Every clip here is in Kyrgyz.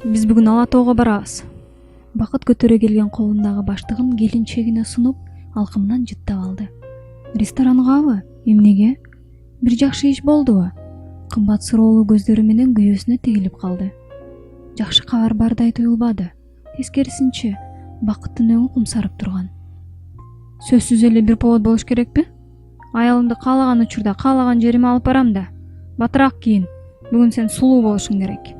Биз бүгүн Ала тоого барабыз. Бакыт көтөрө келген колундагы баштыгын келинчегине сунуп, алкымынан жыттап алды. Ресторангабы? Эмнеге? Бир жакшы иш болдубу? Кымбат суроолуу көздөрү менен күйөөсүнө тигилип калды. Жакшы кабар бардай туюлбады. Тескерисинче, Бакыттын өңү кумсарып турган. Сөзсүз эле бир повод болуш керекпи? Аялымды каалаган учурда каалаган жериме алып барам да. Батыраак кийин. Бүгүн сен сулуу болушуң керек.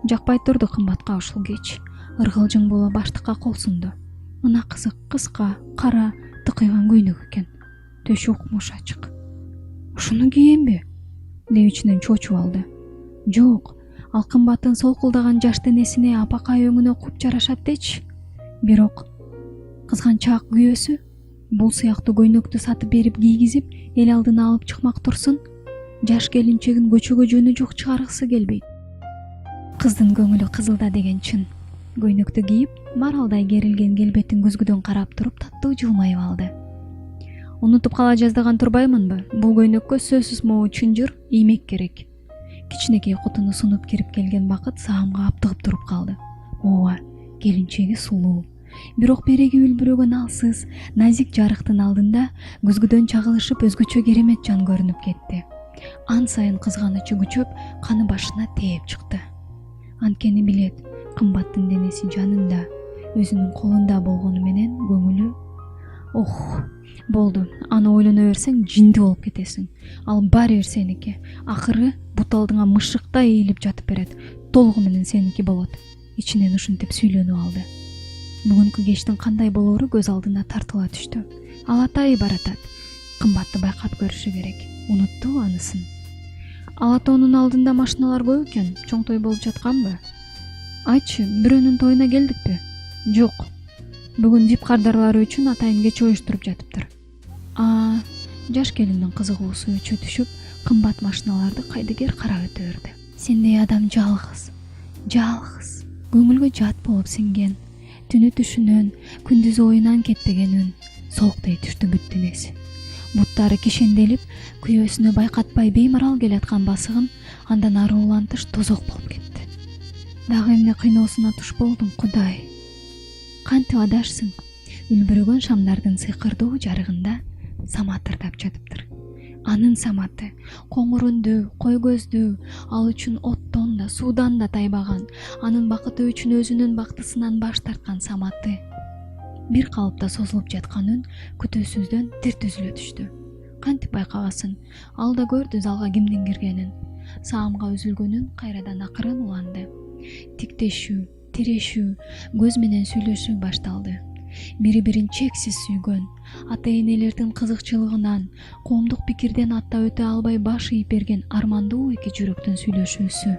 Жакпай турду кымбатка ушул кеч. Ыргылжың боло баштыкка кол сунду. Мына кызык, кыска, кара, тыкыйган көйнөк экен. Төшү укмуш ачык. Ушуну кийемби? деп ичинен чоочуп алды. Жок, ал кымбаттын солкулдаган жаш денесине апакай өңүнө куп жарашат дечи. Бирок кызганчаак күйөөсү бул сыяктуу көйнөктү сатып берип кийгизип, эл алдына алып чыкмак турсун, жаш келинчегин көчөгө жөнү жок чыгаргысы келбейт. Кыздын көңүлү кызылда деген чын. Көйнөктү кийип, маралдай керилген келбетин көзгүдөн карап туруп таттуу жылмайып алды. Унутуп кала жаздаган турбаймынбы? Бул көйнөккө сөзсүз могу чынжыр, иймек керек. Кичинекей кутуну сунуп кирип келген Бакыт саамга аптыгып туруп калды. Ооба, келинчеги сулуу. Бирок береги үлбүрөгөн алсыз, назик жарыктын алдында көзгүдөн чагылышып өзгөчө керемет жан көрүнүп кетти. Ан сайын кызганычы күчөп, каны башына тээп чыкты. Анткени билет, кымбаттын денеси жанында, өзүнүн колунда болгону менен көңүлү. Болду, аны ойлоно берсең жинди болуп кетесиң. Ал баары бир сеники. Акыры бут алдыңа мышыктай ийилип жатып берет. Толугу менен сеники болот. Ичинен ушинтип сүйлөнүп алды. Бүгүнкү кечтин кандай болоору көз алдына тартыла түштү. Ал атайы баратат. Кымбатты байкап көрүшү керек. Унутту анысын. Ала тоонун алдында машиналар көп экен. Чоң той болуп жатканбы? Айтчы, бирөөнүн тоюна келдикпи? Жок. Бүгүн дип кардарлары үчүн атайын кеч оюштуруп жатыптыр. Жаш келиндин кызыгуусу өчө түшүп, кымбат машиналарды кайдыгер карап өтө берди. Сендей адам жалгыз, көңүлгө жат болуп сиңген, түнү түшүнөн, күндүзү оюнан кетпеген үн, сооктой түштү бүт денеси. Буттары кишенделип, күйөөсүнө байкатпай беймарал келаткан басыгын андан ары улантыш тозок болуп кетти. Дагы эмне кыйноосуна туш болдуң, Кудай? Кантип адашсың? Үлбүрөгөн шамдардын сыйкырдуу жарыгында самат ырдап жатыптыр. Анын саматы коңур үндүү, кой көздүү, ал үчүн оттон да, суудан да тайбаган, анын бакыты үчүн өзүнүн бактысынан баш тарткан саматы. Бир калыпта созулуп жаткан үн күтүүсүздөн тирт үзүлө түштү. Кантип байкабасын? Ал да көрдү залга кимдин киргенин. Саамга үзүлгөнүн кайрадан акырын уланды. Тиктешүү, тирешүү, көз менен сүйлөшүү башталды. Бири-бирин чексиз сүйгөн, ата-энелердин кызыкчылыгынан, коомдук пикирден аттап өтө албай баш ийип берген армандуу эки жүрөктүн сүйлөшүүсү.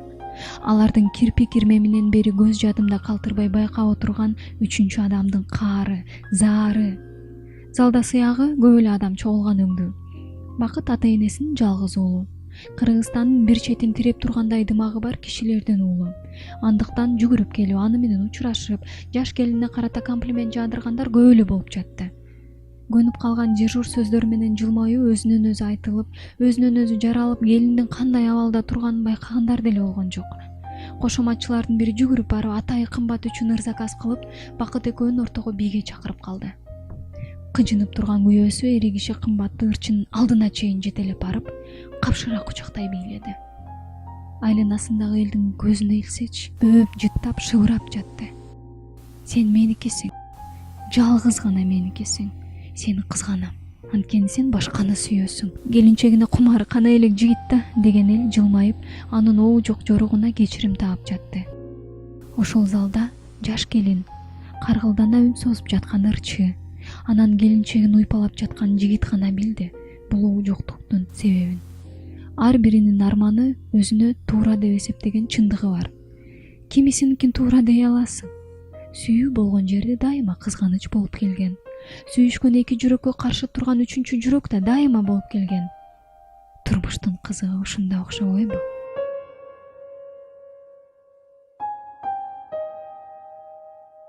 Алардын кирпи-кирме менен бери көз жадымда калтырбай байкап отурган үчүнчү адамдын каары, заары. Залда сыягы көп эле адам чогулган өңдүү. Бакыт ата-энесинин жалгыз уулу. Кыргызстандын бир четин тиреп тургандай дымагы бар кишилердин уулу. Андыктан жүгүрүп келип, аны менен учурашып, жаш келине карата комплимент жаадыргандар көп эле болуп жатты. Көнүп калган жыжур сөздөр менен жылмаюу өзүнөн өзү айтылып, өзүнөн өзү жаралып, келиндин кандай абалда турганын байкагандар деле болгон жок. Кошоматчылардын бири жүгүрүп барып, атайы кымбат үчүн ырзаказ кылып, Бакыт экөөнүн ортого бийге чакырып калды. Кыжынып турган күйөөсү эри киши кымбатты ырчынын алдына чейин жетелеп барып, капшыра кучактай бийледи. Айланасындагы элдин көзүнө илсечи, өөп, жыттап, шыбырап жатты. Сен меникисиң, жалгыз гана меникисиң. Сени кызганам. Анткени сен башканы сүйөсүң. Келинчегине кумары кана элек жигит да, деген эл жылмайып, анын оу жок жоругуна кечирим таап жатты. Ошол залда жаш келин каргылдана үн созуп жаткан ырчы, анан келинчегин уйпалап жаткан жигит гана билди бул оу жоктуктун себебин. Ар биринин арманы өзүнө туура деп эсептеген чындыгы бар. Кимисиникин туура дей аласың. Сүйүү болгон жерде дайыма кызганыч болуп келген. Сүйүшкөн эки жүрөккө каршы турган үчүнчү жүрөк да дайыма болуп келген. Турмуштун кызыгы ушунда окшобойбу?